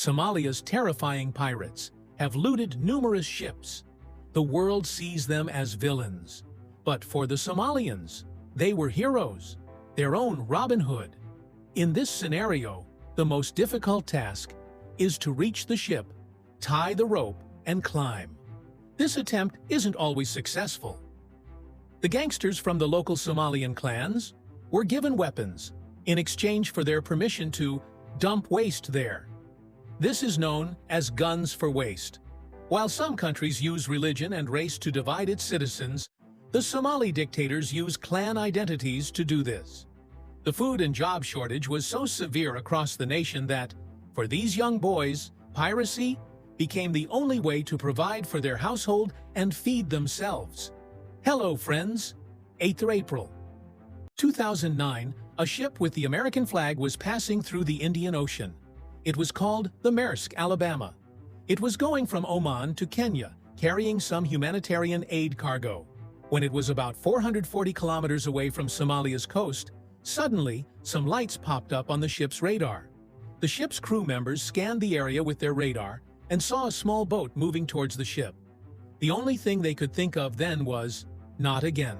Somalia's terrifying pirates have looted numerous ships. The world sees them as villains. But for the Somalians, they were heroes, their own Robin Hood. In this scenario, the most difficult task is to reach the ship, tie the rope, and climb. This attempt isn't always successful. The gangsters from the local Somalian clans were given weapons in exchange for their permission to dump waste there. This is known as guns for waste. While some countries use religion and race to divide its citizens, the Somali dictators use clan identities to do this. The food and job shortage was so severe across the nation that, for these young boys, piracy became the only way to provide for their household and feed themselves. Hello, friends. 8th April 2009, a ship with the American flag was passing through the Indian Ocean. It was called the Maersk, Alabama. It was going from Oman to Kenya, carrying some humanitarian aid cargo. When it was about 440 kilometers away from Somalia's coast, suddenly, some lights popped up on the ship's radar. The ship's crew members scanned the area with their radar and saw a small boat moving towards the ship. The only thing they could think of then was, not again.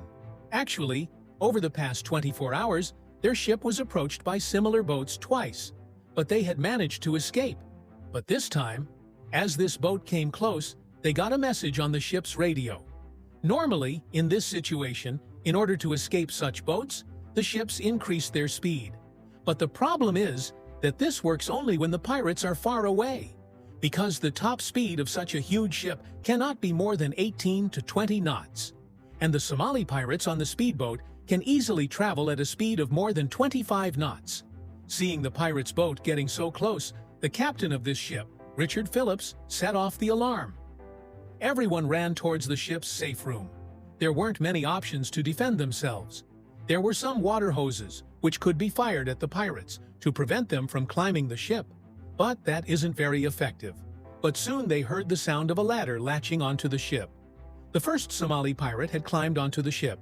Actually, over the past 24 hours, their ship was approached by similar boats twice, but they had managed to escape. But this time, as this boat came close, they got a message on the ship's radio. Normally, in this situation, in order to escape such boats, the ships increase their speed. But the problem is that this works only when the pirates are far away, because the top speed of such a huge ship cannot be more than 18 to 20 knots. And the Somali pirates on the speedboat can easily travel at a speed of more than 25 knots. Seeing the pirates' boat getting so close, the captain of this ship, Richard Phillips, set off the alarm. Everyone ran towards the ship's safe room. There weren't many options to defend themselves. There were some water hoses, which could be fired at the pirates to prevent them from climbing the ship, but that isn't very effective. But soon they heard the sound of a ladder latching onto the ship. The first Somali pirate had climbed onto the ship.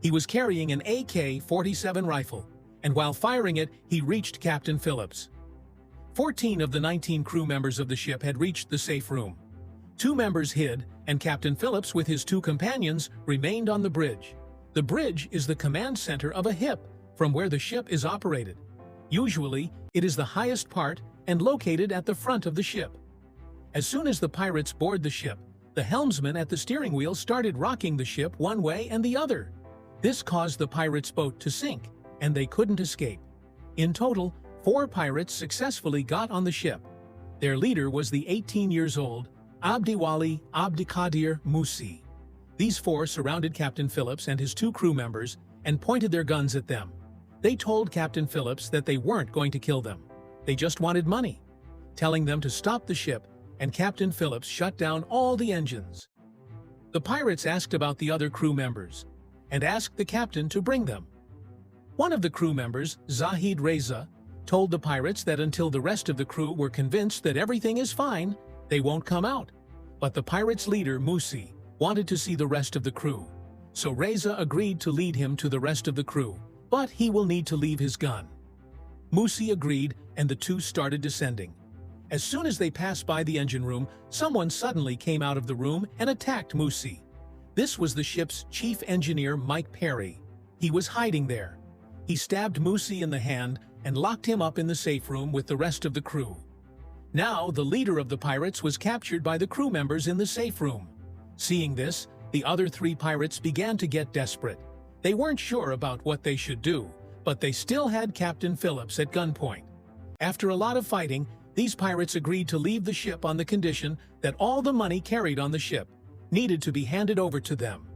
He was carrying an AK-47 rifle, and while firing it, he reached Captain Phillips. 14 of the 19 crew members of the ship had reached the safe room. 2 members hid, and Captain Phillips with his 2 companions remained on the bridge. The bridge is the command center of a hip from where the ship is operated. Usually, it is the highest part and located at the front of the ship. As soon as the pirates board the ship, the helmsman at the steering wheel started rocking the ship one way and the other. This caused the pirates' boat to sink, and they couldn't escape. In total, 4 pirates successfully got on the ship. Their leader was the 18-years-old Abdiwali Abdikadir Musi. These 4 surrounded Captain Phillips and his 2 crew members and pointed their guns at them. They told Captain Phillips that they weren't going to kill them. They just wanted money, telling them to stop the ship, and Captain Phillips shut down all the engines. The pirates asked about the other crew members and asked the captain to bring them. One of the crew members, Zahid Reza, told the pirates that until the rest of the crew were convinced that everything is fine, they won't come out. But the pirates' leader, Musi, wanted to see the rest of the crew. So Reza agreed to lead him to the rest of the crew, but he will need to leave his gun. Musi agreed, and the 2 started descending. As soon as they passed by the engine room, someone suddenly came out of the room and attacked Musi. This was the ship's chief engineer, Mike Perry. He was hiding there. He stabbed Musi in the hand and locked him up in the safe room with the rest of the crew. Now, the leader of the pirates was captured by the crew members in the safe room. Seeing this, the other 3 pirates began to get desperate. They weren't sure about what they should do, but they still had Captain Phillips at gunpoint. After a lot of fighting, these pirates agreed to leave the ship on the condition that all the money carried on the ship needed to be handed over to them.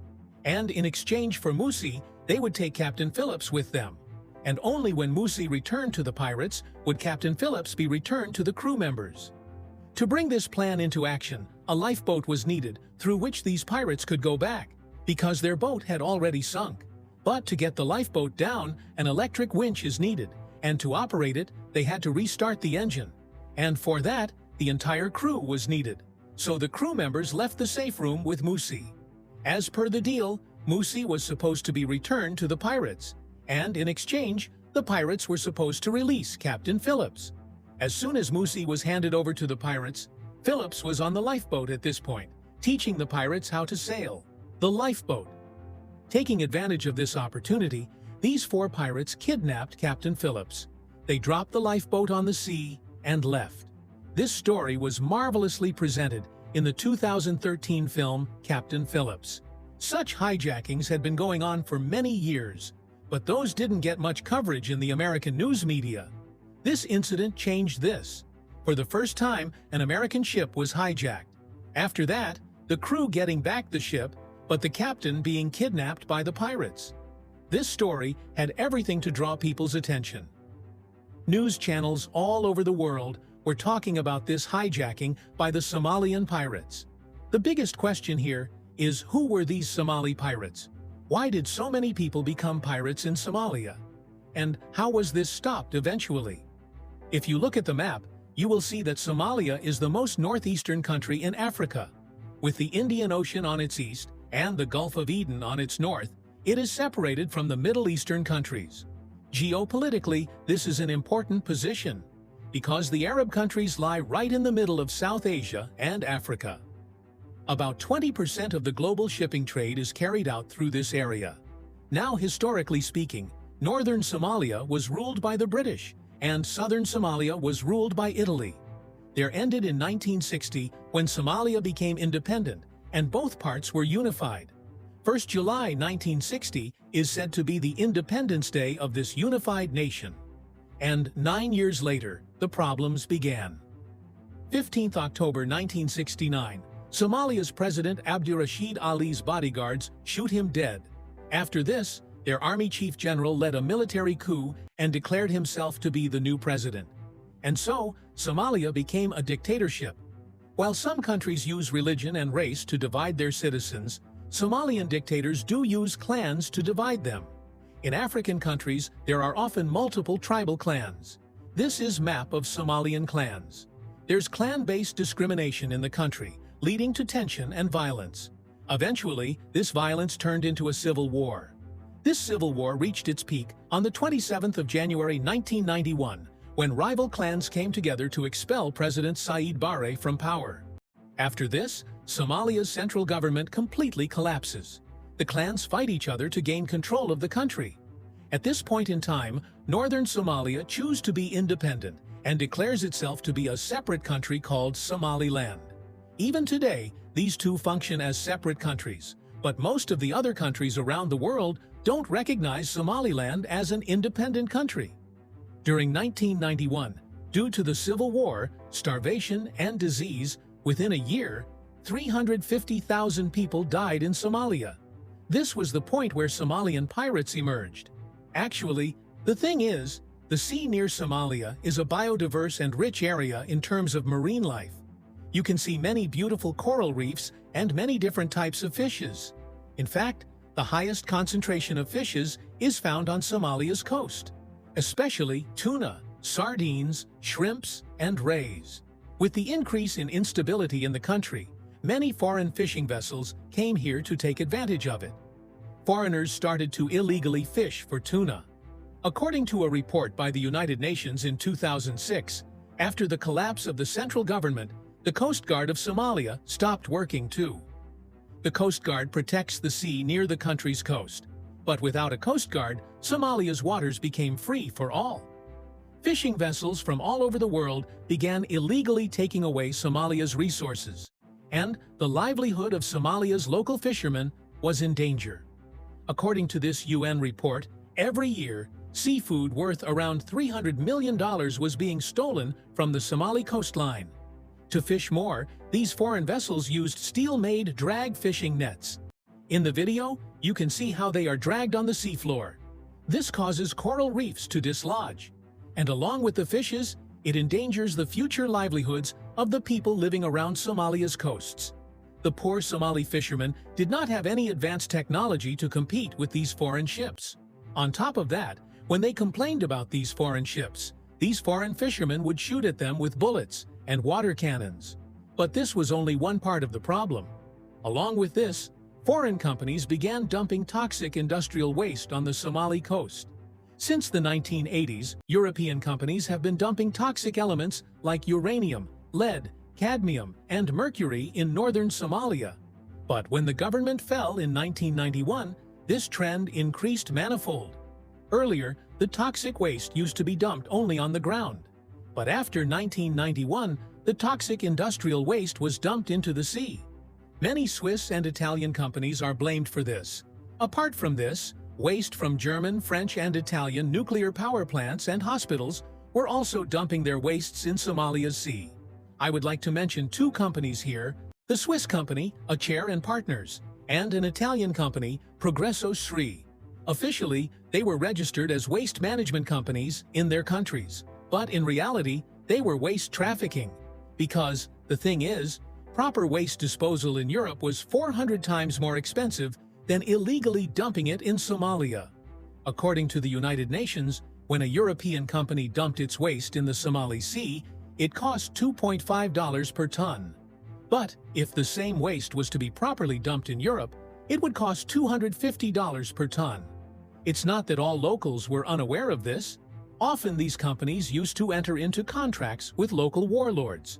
And in exchange for Musi, they would take Captain Phillips with them. And only when Musi returned to the pirates would Captain Phillips be returned to the crew members. To bring this plan into action, a lifeboat was needed through which these pirates could go back, because their boat had already sunk. But to get the lifeboat down, an electric winch is needed, and to operate it, they had to restart the engine. And for that, the entire crew was needed. So the crew members left the safe room with Musi. As per the deal, Musi was supposed to be returned to the pirates, and in exchange, the pirates were supposed to release Captain Phillips. As soon as Musi was handed over to the pirates, Phillips was on the lifeboat at this point, teaching the pirates how to sail. The lifeboat. Taking advantage of this opportunity, these 4 pirates kidnapped Captain Phillips. They dropped the lifeboat on the sea and left. This story was marvelously presented in the 2013 film Captain Phillips. Such hijackings had been going on for many years, but those didn't get much coverage in the American news media. This incident changed this. For the first time, an American ship was hijacked. After that, the crew getting back the ship, but the captain being kidnapped by the pirates. This story had everything to draw people's attention. News channels all over the world were talking about this hijacking by the Somalian pirates. The biggest question here is, who were these Somali pirates? Why did so many people become pirates in Somalia? And how was this stopped eventually? If you look at the map, you will see that Somalia is the most northeastern country in Africa. With the Indian Ocean on its east and the Gulf of Eden on its north, it is separated from the Middle Eastern countries. Geopolitically, this is an important position, because the Arab countries lie right in the middle of South Asia and Africa. About 20% of the global shipping trade is carried out through this area. Now, historically speaking, northern Somalia was ruled by the British, and southern Somalia was ruled by Italy. There ended in 1960 when Somalia became independent, and both parts were unified. 1st July 1960 is said to be the Independence Day of this unified nation. And 9 years later, the problems began. 15th October 1969, Somalia's President Abdirashid Ali's bodyguards shoot him dead. After this, their army chief general led a military coup and declared himself to be the new president. And so, Somalia became a dictatorship. While some countries use religion and race to divide their citizens, Somalian dictators do use clans to divide them. In African countries, there are often multiple tribal clans. This is map of Somalian clans. There's clan-based discrimination in the country, leading to tension and violence. Eventually, this violence turned into a civil war. This civil war reached its peak on the 27th of January 1991, when rival clans came together to expel President Siad Barre from power. After this, Somalia's central government completely collapses. The clans fight each other to gain control of the country. At this point in time, northern Somalia chooses to be independent and declares itself to be a separate country called Somaliland. Even today, these two function as separate countries, but most of the other countries around the world don't recognize Somaliland as an independent country. During 1991, due to the civil war, starvation, and disease, within a year, 350,000 people died in Somalia. This was the point where Somalian pirates emerged. Actually, the thing is, the sea near Somalia is a biodiverse and rich area in terms of marine life. You can see many beautiful coral reefs and many different types of fishes. In fact, the highest concentration of fishes is found on Somalia's coast, especially tuna, sardines, shrimps, and rays. With the increase in instability in the country, many foreign fishing vessels came here to take advantage of it. Foreigners started to illegally fish for tuna. According to a report by the United Nations in 2006, after the collapse of the central government, the Coast Guard of Somalia stopped working too. The Coast Guard protects the sea near the country's coast, but without a Coast Guard, Somalia's waters became free for all. Fishing vessels from all over the world began illegally taking away Somalia's resources, and the livelihood of Somalia's local fishermen was in danger. According to this UN report, every year, seafood worth around $300 million was being stolen from the Somali coastline. To fish more, these foreign vessels used steel-made drag fishing nets. In the video, you can see how they are dragged on the seafloor. This causes coral reefs to dislodge, and along with the fishes, it endangers the future livelihoods of the people living around Somalia's coasts. The poor Somali fishermen did not have any advanced technology to compete with these foreign ships. On top of that, when they complained about these foreign ships, these foreign fishermen would shoot at them with bullets and water cannons. But this was only one part of the problem. Along with this, foreign companies began dumping toxic industrial waste on the Somali coast. Since the 1980s, European companies have been dumping toxic elements like uranium, lead, cadmium, and mercury in northern Somalia. But when the government fell in 1991, this trend increased manifold. Earlier, the toxic waste used to be dumped only on the ground. But after 1991, the toxic industrial waste was dumped into the sea. Many Swiss and Italian companies are blamed for this. Apart from this, waste from German, French, and Italian nuclear power plants and hospitals were also dumping their wastes in Somalia's sea. I would like to mention two companies here: the Swiss company, Acer and Partners, and an Italian company, Progresso Sri. Officially, they were registered as waste management companies in their countries, but in reality, they were waste trafficking. Because, the thing is, proper waste disposal in Europe was 400 times more expensive than illegally dumping it in Somalia. According to the United Nations, when a European company dumped its waste in the Somali Sea, it cost $2.5 per ton. But if the same waste was to be properly dumped in Europe, it would cost $250 per ton. It's not that all locals were unaware of this. Often these companies used to enter into contracts with local warlords.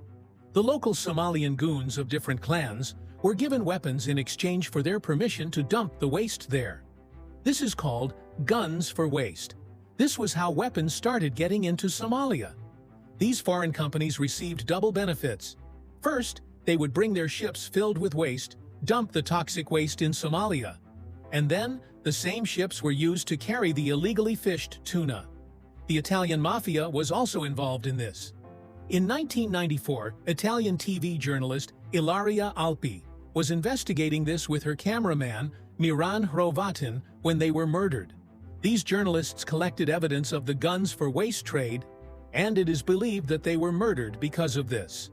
The local Somalian goons of different clans were given weapons in exchange for their permission to dump the waste there. This is called guns for waste. This was how weapons started getting into Somalia. These foreign companies received double benefits. First, they would bring their ships filled with waste, dump the toxic waste in Somalia. And then, the same ships were used to carry the illegally fished tuna. The Italian mafia was also involved in this. In 1994, Italian TV journalist Ilaria Alpi was investigating this with her cameraman, Miran Hrovatin, when they were murdered. These journalists collected evidence of the guns for waste trade, and it is believed that they were murdered because of this.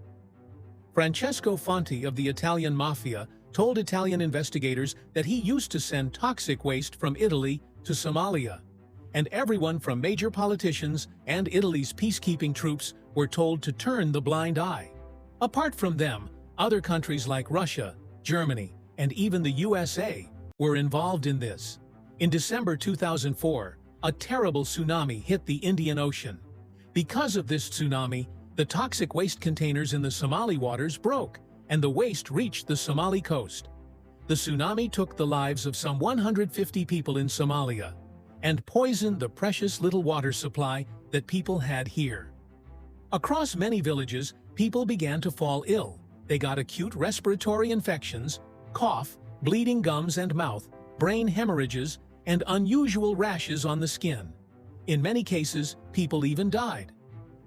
Francesco Fonti of the Italian mafia told Italian investigators that he used to send toxic waste from Italy to Somalia, and everyone from major politicians and Italy's peacekeeping troops were told to turn the blind eye. Apart from them, other countries like Russia, Germany, and even the USA were involved in this. In December 2004, a terrible tsunami hit the Indian Ocean. Because of this tsunami, the toxic waste containers in the Somali waters broke, and the waste reached the Somali coast. The tsunami took the lives of some 150 people in Somalia, and poisoned the precious little water supply that people had here. Across many villages, people began to fall ill. They got acute respiratory infections, cough, bleeding gums and mouth, brain hemorrhages, and unusual rashes on the skin. In many cases, people even died.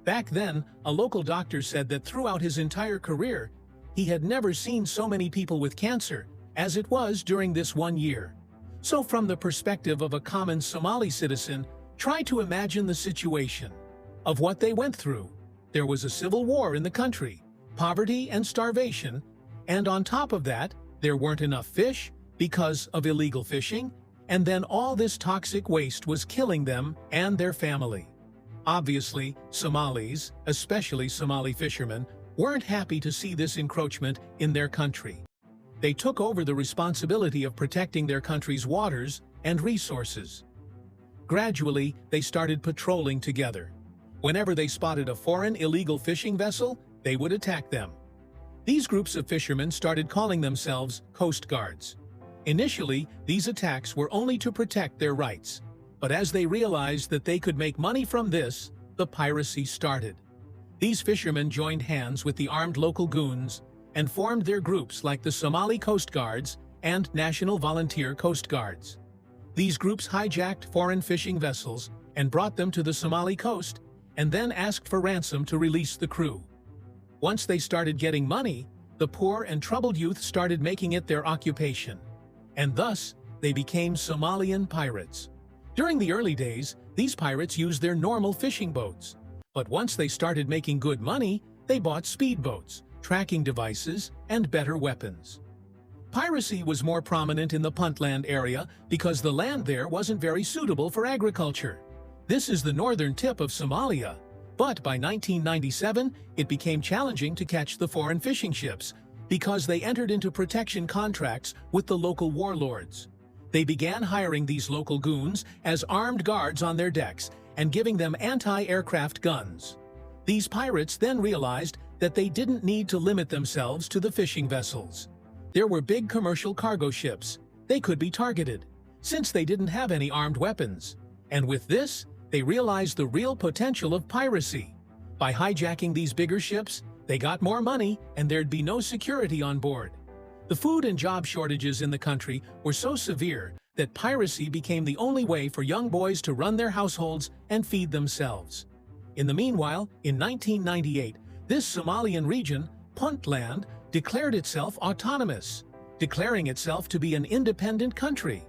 Back then, a local doctor said that throughout his entire career, he had never seen so many people with cancer as it was during this 1 year. So from the perspective of a common Somali citizen, try to imagine the situation of what they went through. There was a civil war in the country, poverty and starvation, and on top of that, there weren't enough fish because of illegal fishing, and then all this toxic waste was killing them and their family. Obviously, Somalis, especially Somali fishermen, weren't happy to see this encroachment in their country. They took over the responsibility of protecting their country's waters and resources. Gradually, they started patrolling together. Whenever they spotted a foreign illegal fishing vessel, they would attack them. These groups of fishermen started calling themselves Coast Guards. Initially, these attacks were only to protect their rights, but as they realized that they could make money from this, the piracy started. These fishermen joined hands with the armed local goons and formed their groups like the Somali Coast Guards and National Volunteer Coast Guards. These groups hijacked foreign fishing vessels and brought them to the Somali coast and then asked for ransom to release the crew. Once they started getting money, the poor and troubled youth started making it their occupation, and thus they became Somalian pirates. During the early days, these pirates used their normal fishing boats, but once they started making good money, they bought speedboats, tracking devices, and better weapons. Piracy was more prominent in the Puntland area because the land there wasn't very suitable for agriculture. This is the northern tip of Somalia, but by 1997, it became challenging to catch the foreign fishing ships because they entered into protection contracts with the local warlords. They began hiring these local goons as armed guards on their decks and giving them anti-aircraft guns. These pirates then realized that they didn't need to limit themselves to the fishing vessels. There were big commercial cargo ships. They could be targeted, since they didn't have any armed weapons. And with this, they realized the real potential of piracy. By hijacking these bigger ships, they got more money and there'd be no security on board. The food and job shortages in the country were so severe that piracy became the only way for young boys to run their households and feed themselves. In the meanwhile, in 1998, this Somalian region, Puntland, declared itself autonomous, declaring itself to be an independent country.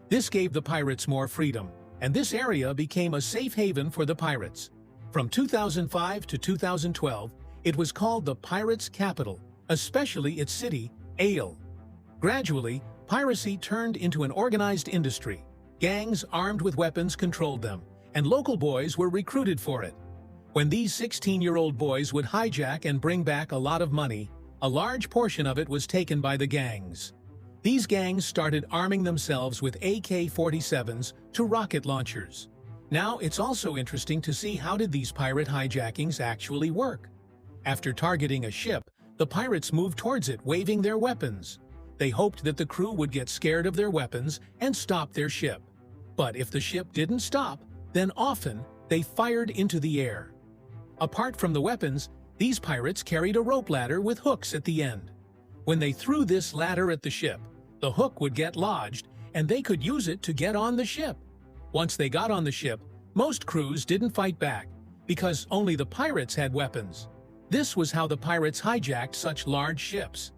This gave the pirates more freedom, and this area became a safe haven for the pirates. From 2005 to 2012, it was called the Pirates' Capital, especially its city, Ale. Gradually, piracy turned into an organized industry. Gangs armed with weapons controlled them, and local boys were recruited for it. When these 16-year-old boys would hijack and bring back a lot of money, a large portion of it was taken by the gangs. These gangs started arming themselves with AK-47s to rocket launchers. Now it's also interesting to see how did these pirate hijackings actually work. After targeting a ship, the pirates moved towards it waving their weapons. They hoped that the crew would get scared of their weapons and stop their ship. But if the ship didn't stop, then often they fired into the air. Apart from the weapons, these pirates carried a rope ladder with hooks at the end. When they threw this ladder at the ship, the hook would get lodged and they could use it to get on the ship. Once they got on the ship, most crews didn't fight back because only the pirates had weapons. This was how the pirates hijacked such large ships.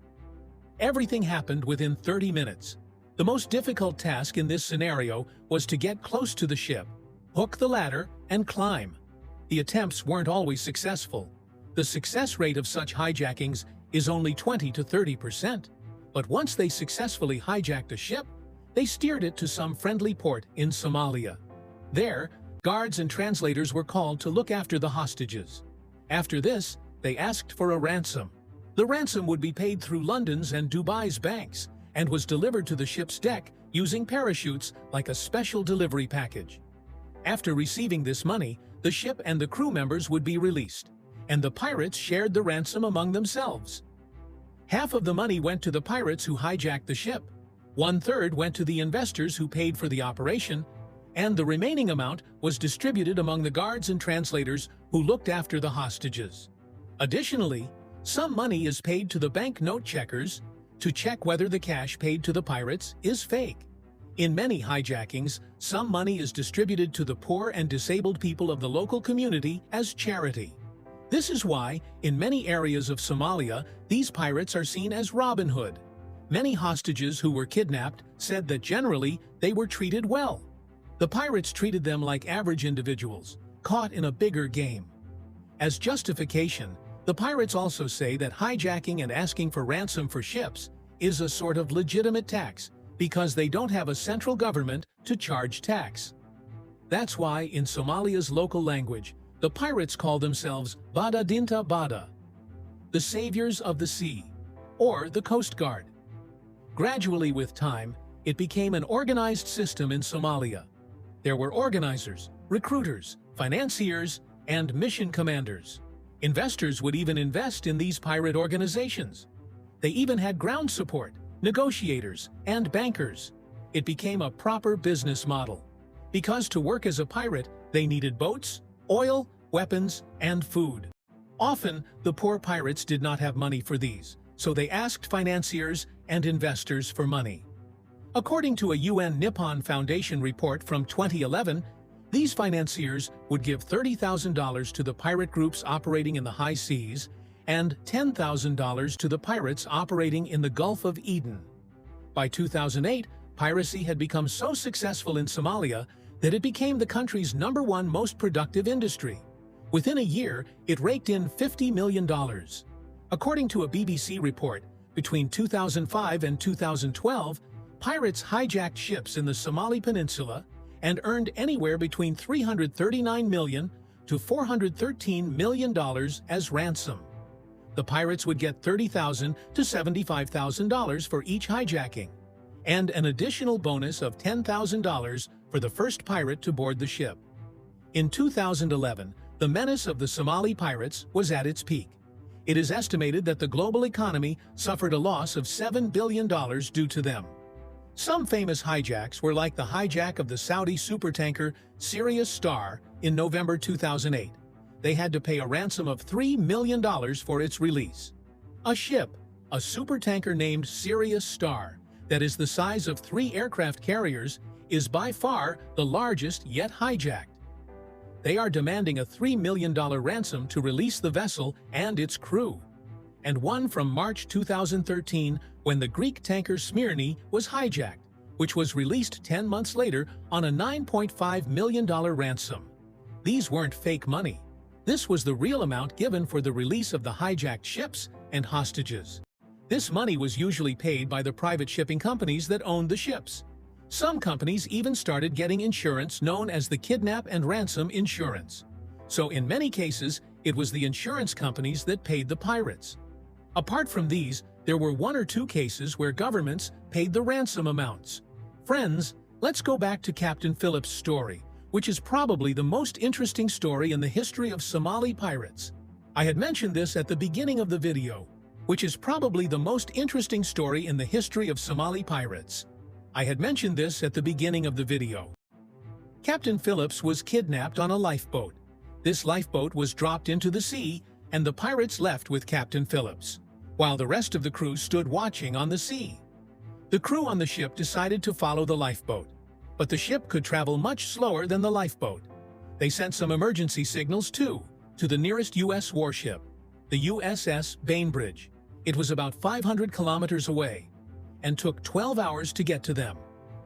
Everything happened within 30 minutes. The most difficult task in this scenario was to get close to the ship, hook the ladder, and climb. The attempts weren't always successful. The success rate of such hijackings is only 20 to 30%. But once they successfully hijacked a ship, they steered it to some friendly port in Somalia. There, guards and translators were called to look after the hostages. After this, they asked for a ransom. The ransom would be paid through London's and Dubai's banks and was delivered to the ship's deck using parachutes like a special delivery package. After receiving this money, the ship and the crew members would be released, and the pirates shared the ransom among themselves. Half of the money went to the pirates who hijacked the ship, 1/3 went to the investors who paid for the operation, and the remaining amount was distributed among the guards and translators who looked after the hostages. Additionally, some money is paid to the bank note checkers to check whether the cash paid to the pirates is fake. In many hijackings, some money is distributed to the poor and disabled people of the local community as charity. This is why, in many areas of Somalia, these pirates are seen as Robin Hood. Many hostages who were kidnapped said that generally they were treated well. The pirates treated them like average individuals, caught in a bigger game. As justification, the pirates also say that hijacking and asking for ransom for ships is a sort of legitimate tax because they don't have a central government to charge tax. That's why in Somalia's local language, the pirates call themselves Bada Dinta Bada, the saviors of the sea, or the Coast Guard. Gradually with time, it became an organized system in Somalia. There were organizers, recruiters, financiers, and mission commanders. Investors would even invest in these pirate organizations. They even had ground support, negotiators, and bankers. It became a proper business model. Because to work as a pirate, they needed boats, oil, weapons, and food. Often, the poor pirates did not have money for these, so they asked financiers and investors for money. According to a UN Nippon Foundation report from 2011, these financiers would give $30,000 to the pirate groups operating in the high seas and $10,000 to the pirates operating in the Gulf of Eden. By 2008, piracy had become so successful in Somalia that it became the country's #1 most productive industry. Within a year, it raked in $50 million. According to a BBC report, between 2005 and 2012, pirates hijacked ships in the Somali Peninsula and earned anywhere between $339 million to $413 million as ransom. The pirates would get $30,000 to $75,000 for each hijacking. and an additional bonus of $10,000 for the first pirate to board the ship. In 2011, the menace of the Somali pirates was at its peak. It is estimated that the global economy suffered a loss of $7 billion due to them. Some famous hijacks were like the hijack of the Saudi supertanker Sirius Star in November 2008. They had to pay a ransom of $3 million for its release. A ship, a supertanker named Sirius Star, that is the size of 3 aircraft carriers, is by far the largest yet hijacked. They are demanding a $3 million ransom to release the vessel and its crew. And one from March 2013 when the Greek tanker Smyrni was hijacked, which was released 10 months later on a $9.5 million ransom. These weren't fake money. This was the real amount given for the release of the hijacked ships and hostages. This money was usually paid by the private shipping companies that owned the ships. Some companies even started getting insurance known as the kidnap and ransom insurance. So in many cases, it was the insurance companies that paid the pirates. Apart from these, there were 1 or 2 cases where governments paid the ransom amounts. Friends, let's go back to Captain Phillips' story, which is probably the most interesting story in the history of Somali pirates. I had mentioned this at the beginning of the video, which is probably the most interesting story in the history of Somali pirates. I had mentioned this at the beginning of the video. Captain Phillips was kidnapped on a lifeboat. This lifeboat was dropped into the sea, and the pirates left with Captain Phillips, while the rest of the crew stood watching on the sea. The crew on the ship decided to follow the lifeboat, but the ship could travel much slower than the lifeboat. They sent some emergency signals too, to the nearest U.S. warship, the USS Bainbridge. It was about 500 kilometers away, and took 12 hours to get to them.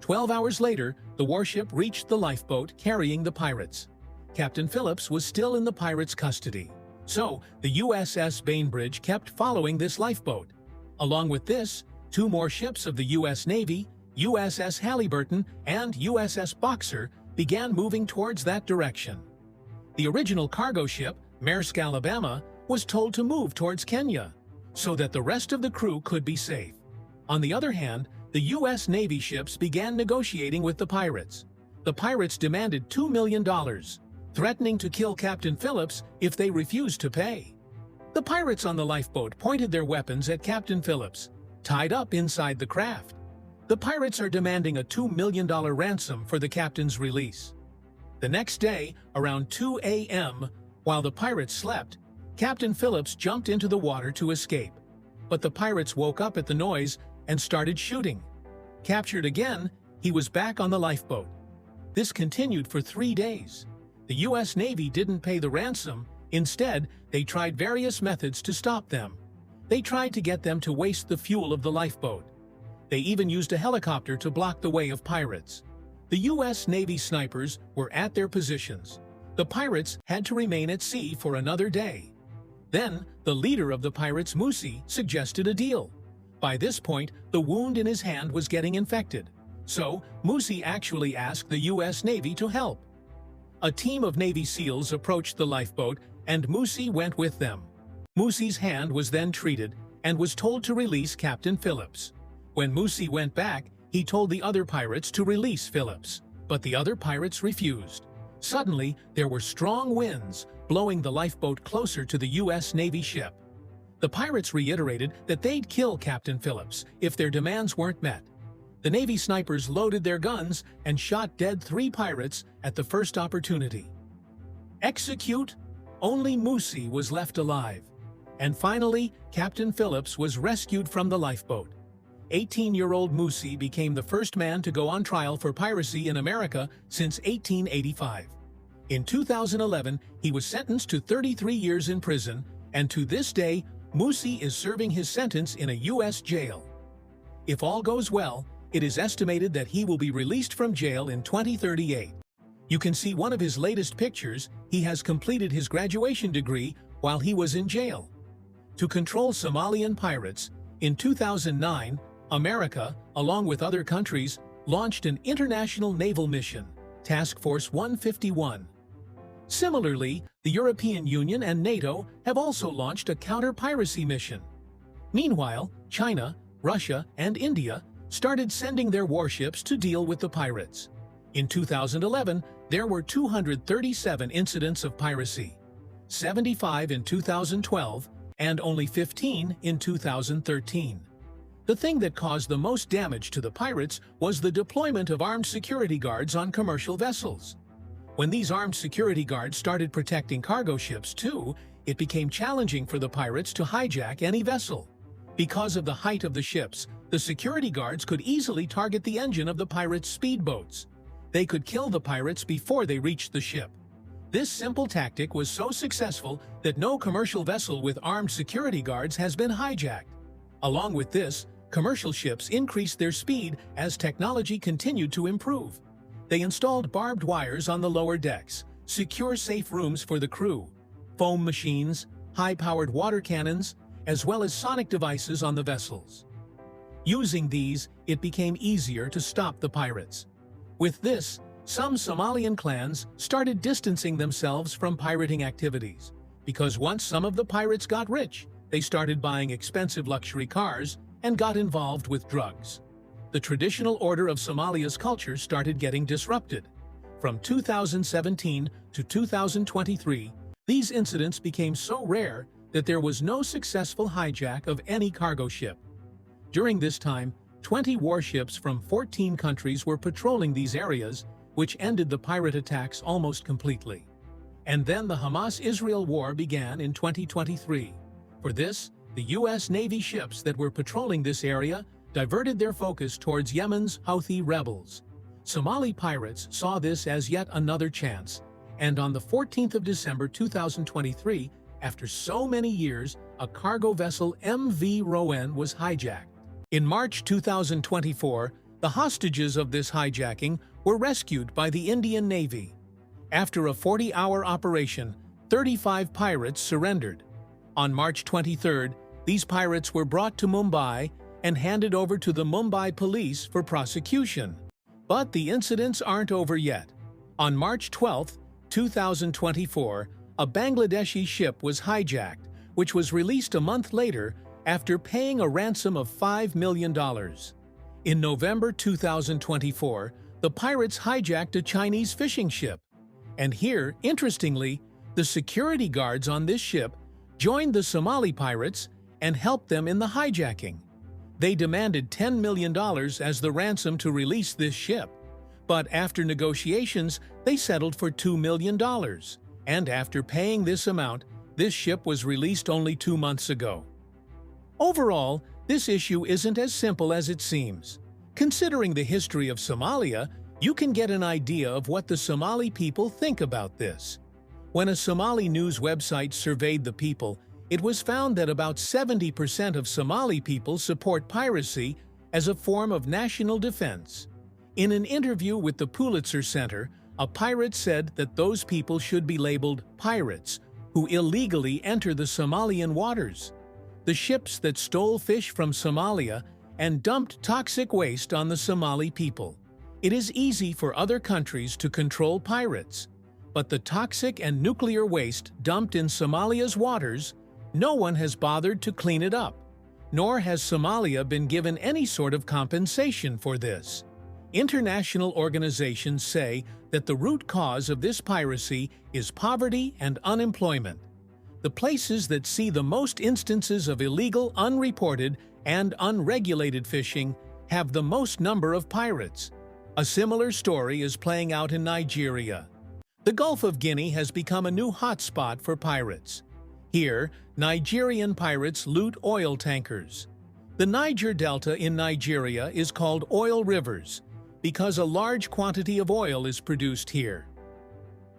12 hours later, the warship reached the lifeboat carrying the pirates. Captain Phillips was still in the pirates' custody, so the USS Bainbridge kept following this lifeboat. Along with this, 2 more ships of the U.S. Navy, USS Halliburton and USS Boxer, began moving towards that direction. The original cargo ship, Maersk Alabama, was told to move towards Kenya, so that the rest of the crew could be safe. On the other hand, the U.S. Navy ships began negotiating with the pirates. The pirates demanded $2 million, threatening to kill Captain Phillips if they refused to pay. The pirates on the lifeboat pointed their weapons at Captain Phillips, tied up inside the craft. The pirates are demanding a $2 million ransom for the captain's release. The next day, around 2 a.m., while the pirates slept, Captain Phillips jumped into the water to escape. But the pirates woke up at the noise and started shooting. Captured again, he was back on the lifeboat. This continued for 3 days. The U.S. Navy didn't pay the ransom. Instead, they tried various methods to stop them. They tried to get them to waste the fuel of the lifeboat. They even used a helicopter to block the way of pirates. The U.S. Navy snipers were at their positions. The pirates had to remain at sea for another day. Then, the leader of the pirates, Musi, suggested a deal. By this point, the wound in his hand was getting infected. So, Musi actually asked the U.S. Navy to help. A team of Navy SEALs approached the lifeboat, and Musi went with them. Musi's hand was then treated and was told to release Captain Phillips. When Musi went back, he told the other pirates to release Phillips, but the other pirates refused. Suddenly, there were strong winds, blowing the lifeboat closer to the U.S. Navy ship. The pirates reiterated that they'd kill Captain Phillips if their demands weren't met. The Navy snipers loaded their guns and shot dead 3 pirates at the first opportunity. Execute? Only Musi was left alive. And finally, Captain Phillips was rescued from the lifeboat. 18-year-old Musi became the first man to go on trial for piracy in America since 1885. In 2011, he was sentenced to 33 years in prison, and to this day, Musi is serving his sentence in a U.S. jail. If all goes well, it is estimated that he will be released from jail in 2038. You can see one of his latest pictures. He has completed his graduation degree while he was in jail. To control Somalian pirates, in 2009, America, along with other countries, launched an international naval mission, Task Force 151. Similarly, the European Union and NATO have also launched a counter-piracy mission. Meanwhile, China, Russia, and India started sending their warships to deal with the pirates. In 2011, there were 237 incidents of piracy, 75 in 2012, and only 15 in 2013. The thing that caused the most damage to the pirates was the deployment of armed security guards on commercial vessels. When these armed security guards started protecting cargo ships too, it became challenging for the pirates to hijack any vessel. Because of the height of the ships, the security guards could easily target the engine of the pirates' speedboats. They could kill the pirates before they reached the ship. This simple tactic was so successful that no commercial vessel with armed security guards has been hijacked. Along with this, commercial ships increased their speed as technology continued to improve. They installed barbed wires on the lower decks, secure safe rooms for the crew, foam machines, high-powered water cannons, as well as sonic devices on the vessels. Using these, it became easier to stop the pirates. With this, some Somalian clans started distancing themselves from pirating activities, because once some of the pirates got rich, they started buying expensive luxury cars and got involved with drugs. The traditional order of Somalia's culture started getting disrupted. From 2017 to 2023, these incidents became so rare that there was no successful hijack of any cargo ship. During this time, 20 warships from 14 countries were patrolling these areas, which ended the pirate attacks almost completely. And then the Hamas-Israel war began in 2023. For this, the U.S. Navy ships that were patrolling this area diverted their focus towards Yemen's Houthi rebels. Somali pirates saw this as yet another chance, and on the 14th of December 2023, after so many years, a cargo vessel MV Rowan was hijacked. In March 2024, the hostages of this hijacking were rescued by the Indian Navy. After a 40-hour operation, 35 pirates surrendered. On March 23rd, these pirates were brought to Mumbai and handed over to the Mumbai police for prosecution. But the incidents aren't over yet. On March 12, 2024, a Bangladeshi ship was hijacked, which was released a month later after paying a ransom of $5 million. In November 2024, the pirates hijacked a Chinese fishing ship. And here, interestingly, the security guards on this ship joined the Somali pirates and helped them in the hijacking. They demanded $10 million as the ransom to release this ship. But after negotiations, they settled for $2 million. And after paying this amount, this ship was released only 2 months ago. Overall, this issue isn't as simple as it seems. Considering the history of Somalia, you can get an idea of what the Somali people think about this. When a Somali news website surveyed the people, it was found that about 70% of Somali people support piracy as a form of national defense. In an interview with the Pulitzer Center, a pirate said that those people should be labeled pirates who illegally enter the Somalian waters. The ships that stole fish from Somalia and dumped toxic waste on the Somali people. It is easy for other countries to control pirates, but the toxic and nuclear waste dumped in Somalia's waters, no one has bothered to clean it up, nor has Somalia been given any sort of compensation for this. International organizations say that the root cause of this piracy is poverty and unemployment. The places that see the most instances of illegal, unreported, and unregulated fishing have the most number of pirates. A similar story is playing out in Nigeria. The Gulf of Guinea has become a new hotspot for pirates. Here, Nigerian pirates loot oil tankers. The Niger Delta in Nigeria is called Oil Rivers because a large quantity of oil is produced here.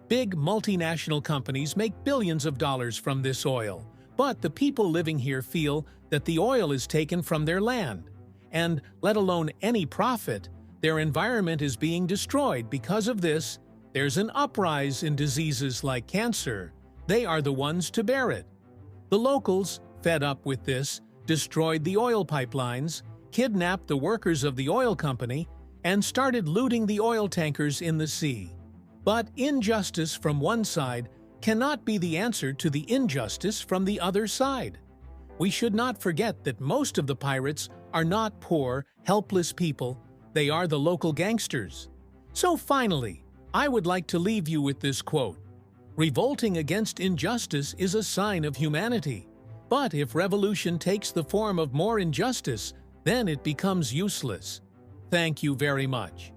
Big multinational companies make billions of dollars from this oil, but the people living here feel that the oil is taken from their land, and let alone any profit, their environment is being destroyed. Because of this, there's an uprise in diseases like cancer. They are the ones to bear it. The locals, fed up with this, destroyed the oil pipelines, kidnapped the workers of the oil company, and started looting the oil tankers in the sea. But injustice from one side cannot be the answer to the injustice from the other side. We should not forget that most of the pirates are not poor, helpless people. They are the local gangsters. So finally, I would like to leave you with this quote. Revolting against injustice is a sign of humanity. But if revolution takes the form of more injustice, then it becomes useless. Thank you very much.